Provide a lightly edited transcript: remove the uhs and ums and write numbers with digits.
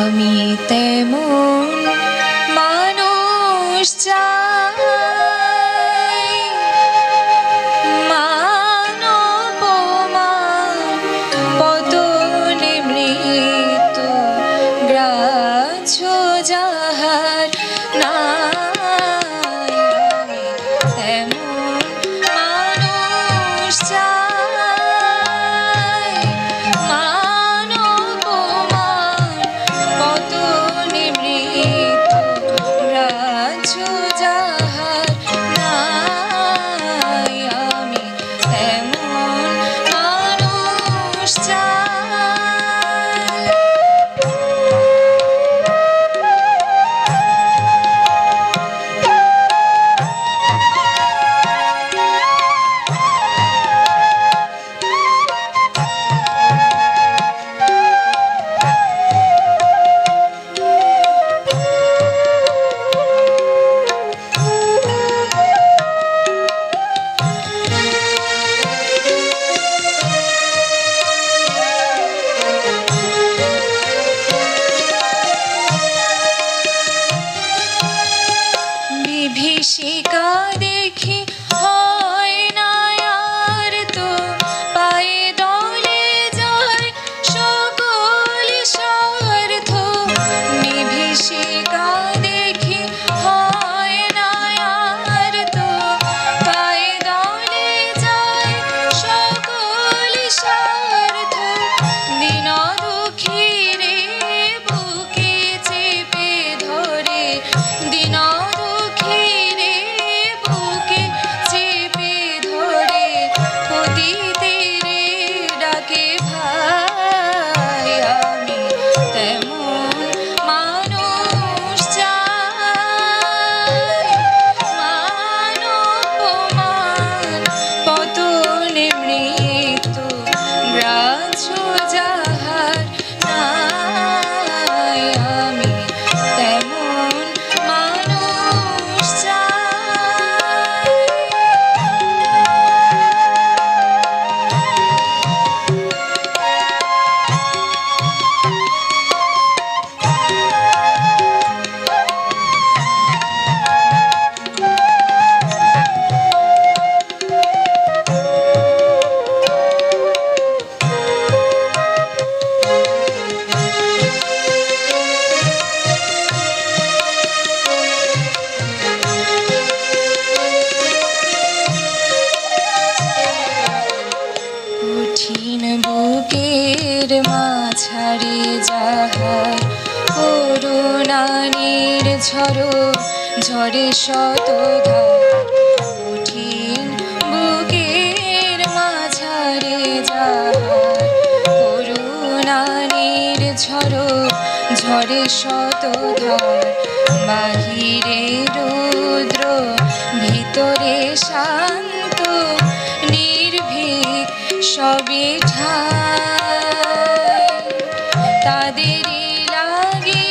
আমি তেমন মানুষ চাই, মানবমান পতনে মৃত্যু গ্রাহ্য যাহার নাই। আমি তেমন মানুষ চাই, মানবমান পতনে মৃত্যু গ্রাহ্য যাহার নাই। আমি তেমন মানুষ চাই। বিভীষিকা দেখি হয় না আর তো, পায়ে দলে যায় সকল স্বার্থ। বিভীষিকা দেখি হয় না আর তো, পায়ে দলে যায় সকল স্বার্থ। দীন দুঃখীরে বুকে চেপে ধরে, দীন দুঃখীরে বুকে চেপে ধরে, পতিতেরে ডাকে ভাই। আমি তেমন মানুষ চাই, মানবমান পতনে মৃত্যু গ্রাহ্য যাহার নাই। আমি তেমন মানুষ চাই। কঠিন বুকের মাঝারে যাহার করুণা নির্ঝর ঝরে শতধার। কঠিন বুকের মাঝারে যাহার করুণা নির্ঝর ঝরে শতধার। বাহিরে রুদ্র ভিতরে শান্ত, নির্ভীক সবে ঠাই। তাদেরই লাগে